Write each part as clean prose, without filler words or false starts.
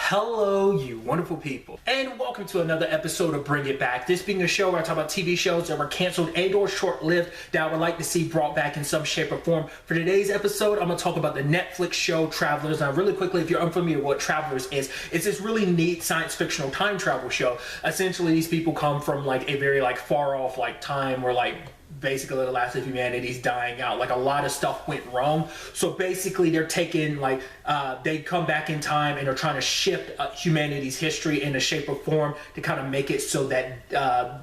Hello, you wonderful people, and welcome to another episode of Bring It Back. This being a show where I talk about TV shows that were canceled and or short-lived that I would like to see brought back in some shape or form. For today's episode, I'm going to talk about the Netflix show Travelers. Now, really quickly, if you're unfamiliar with what Travelers is, it's this really neat science fictional time travel show. Essentially, these people come from like a very far off time where basically the last of humanity's dying out. A lot of stuff went wrong. So basically they're taking they come back in time and they're trying to shift humanity's history in a shape or form to kind of make it so that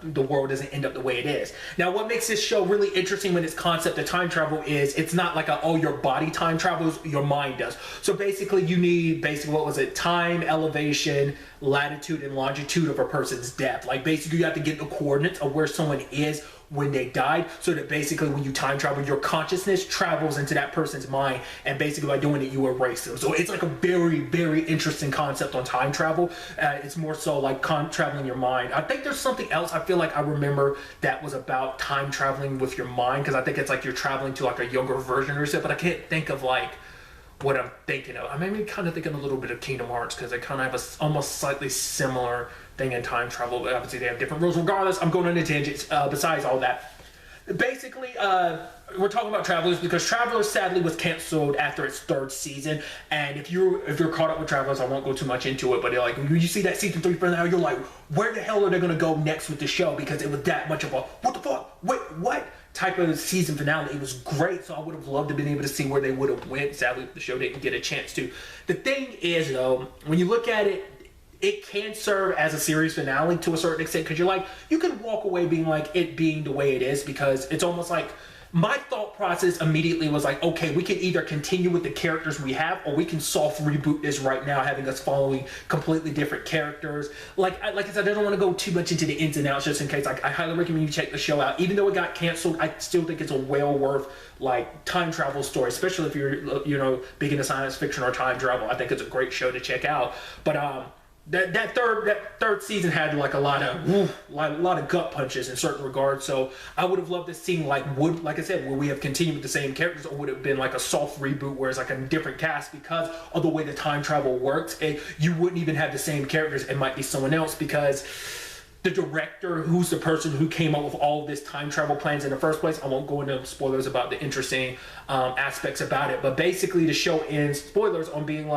the world doesn't end up the way it is. Now, what makes this show really interesting when its concept of time travel is it's not like your body time travels, your mind does. So basically you need time, elevation, latitude, and longitude of a person's depth. Basically you have to get the coordinates of where someone is when they died, so that basically when you time travel, your consciousness travels into that person's mind, and basically by doing it you erase them. So it's a very, very interesting concept on time travel. It's more so traveling your mind. I think there's something else I feel like I remember that was about time traveling with your mind, because I think it's you're traveling to a younger version or something, but I can't think of what I'm thinking of. I'm maybe kind of thinking a little bit of Kingdom Hearts, because they kind of have a almost slightly similar thing in time travel, but obviously they have different rules. Regardless, I'm going on a tangent. Besides all that, basically we're talking about Travelers because Travelers sadly was canceled after its third season. And if you're caught up with Travelers, I won't go too much into it, but when you see that season 3 for now, you're like, where the hell are they going to go next with the show? Because it was that much of a what the fuck, wait, what type of season finale. It was great, so I would have loved to have been able to see where they would have went. Sadly, the show didn't get a chance to. The thing is, though, when you look at it, it can serve as a series finale to a certain extent, because you can walk away being it being the way it is, because it's almost my thought process immediately was okay, we can either continue with the characters we have, or we can soft reboot this right now, having us following completely different characters. Like I said, I don't want to go too much into the ins and outs, just in case. I highly recommend you check the show out. Even though it got canceled, I still think it's a well worth time travel story, especially if you're big into science fiction or time travel. I think it's a great show to check out. But that third season had a lot of gut punches in certain regards. So I would have loved to see would we have continued with the same characters, or would it have been a soft reboot where it's a different cast? Because of the way the time travel works, you wouldn't even have the same characters. It might be someone else, because the director, who's the person who came up with all of this time travel plans in the first place. I won't go into spoilers about the interesting aspects about it, but basically the show ends, spoilers, on being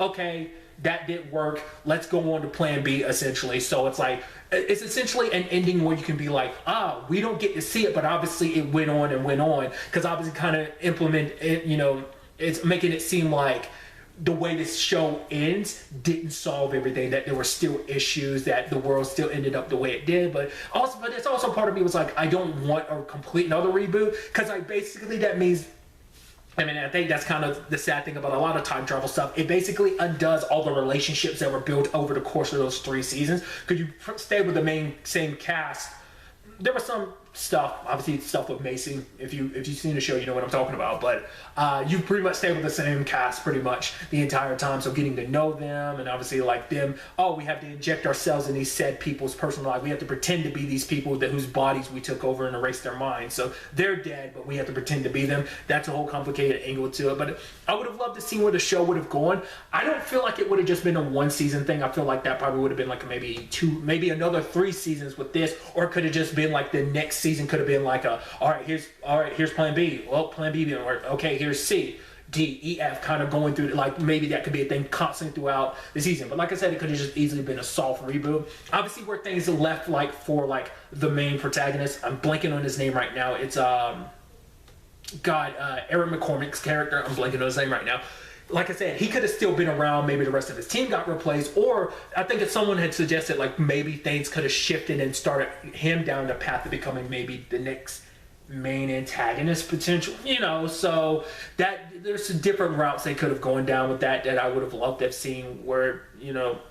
okay, that didn't work, let's go on to plan B, essentially. So it's essentially an ending where you can be we don't get to see it, but obviously it went on and went on, because obviously kind of implement it, it's making it seem like the way this show ends didn't solve everything, that there were still issues, that the world still ended up the way it did. But it's also part of me was I don't want a complete another reboot, because basically that means, I think that's kind of the sad thing about a lot of time travel stuff. It basically undoes all the relationships that were built over the course of those 3 seasons. Because you stay with the same cast. There was some stuff, obviously stuff with Macy. If you've seen the show, you know what I'm talking about. But you pretty much stay with the same cast pretty much the entire time. So getting to know them, and obviously them, we have to inject ourselves in these said people's personal life. We have to pretend to be these people whose bodies we took over and erased their minds. So they're dead, but we have to pretend to be them. That's a whole complicated angle to it. But I would have loved to see where the show would have gone. I don't feel like it would have just been a 1 season thing. I feel like that probably would have been maybe 2, maybe another 3 seasons with this, or it could have just been the next season could have been here's plan B. Well, plan B didn't work. Okay, here's C, D, E, F, kind of going through maybe that could be a thing constantly throughout the season. But like I said, it could have just easily been a soft reboot. Obviously, where things are left for the main protagonist, I'm blanking on his name right now. It's Eric McCormick's character. I'm blanking on his name right now. Like I said, he could have still been around. Maybe the rest of his team got replaced, or I think if someone had suggested maybe things could have shifted and started him down the path of becoming maybe the next main antagonist potential, so that there's some different routes they could have gone down with that I would have loved to have seen where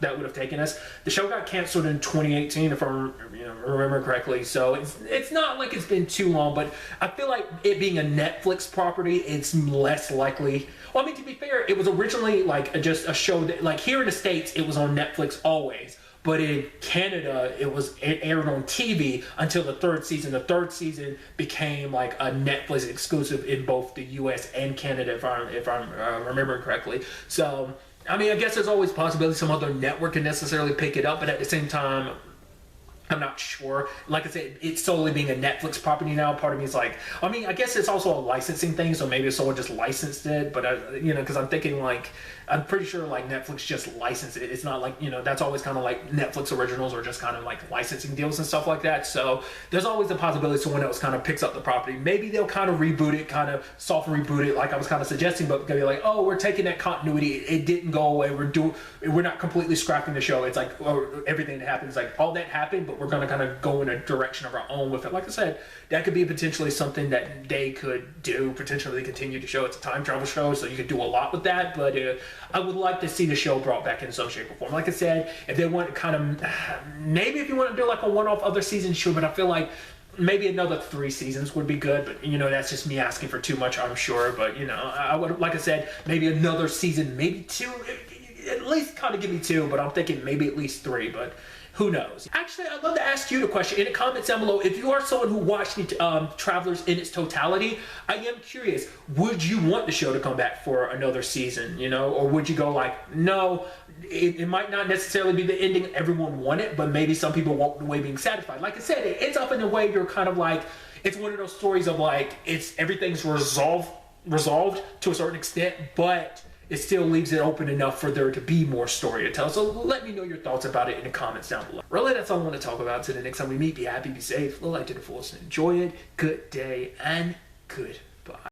that would have taken us. The show got canceled in 2018, if I remember correctly, so it's not like it's been too long, but I feel like it being a Netflix property, it's less likely. Well, to be fair, it was originally just a show that here in the States it was on Netflix always. But in Canada, it aired on TV until the third season. The third season became a Netflix exclusive in both the U.S. and Canada, if I'm remembering correctly. So I mean, I guess there's always possibility some other network can necessarily pick it up, but at the same time, I'm not sure. Like I said, it's solely being a Netflix property now. Part of me is like, I mean, I guess it's also a licensing thing, so maybe someone just licensed it. But because I'm thinking like, I'm pretty sure like Netflix just licensed it. It's not like, that's always kind of like Netflix originals or just kind of like licensing deals and stuff like that. So there's always the possibility someone else kind of picks up the property. Maybe they'll kind of reboot it, kind of soft reboot it, like I was kind of suggesting, but gonna be like, oh, we're taking that continuity. It didn't go away. We're not completely scrapping the show. It's like, everything that happens, like all that happened, but we're going to kind of go in a direction of our own with it. Like I said, that could be potentially something that they could do, potentially continue to show. It's a time travel show, so you could do a lot with that, but I would like to see the show brought back in some shape or form. Like I said, if they want to kind of, maybe if you want to do like a one-off other season, sure, but I feel like maybe another 3 seasons would be good, but that's just me asking for too much, I'm sure. But I would, like I said, maybe another season, maybe 2, at least kind of give me 2, but I'm thinking maybe at least 3, but who knows? Actually, I'd love to ask you the question in the comments down below. If you are someone who watched Travelers in its totality, I am curious, would you want the show to come back for another season, or would you go like, no, it might not necessarily be the ending everyone wanted, but maybe some people walked away being satisfied. Like I said, it ends up in a way you're kind of like, it's one of those stories of like, everything's resolved to a certain extent, but it still leaves it open enough for there to be more story to tell. So let me know your thoughts about it in the comments down below. Really, that's all I want to talk about. Till the next time we meet, be happy, be safe, live life to the fullest, and enjoy it. Good day and goodbye.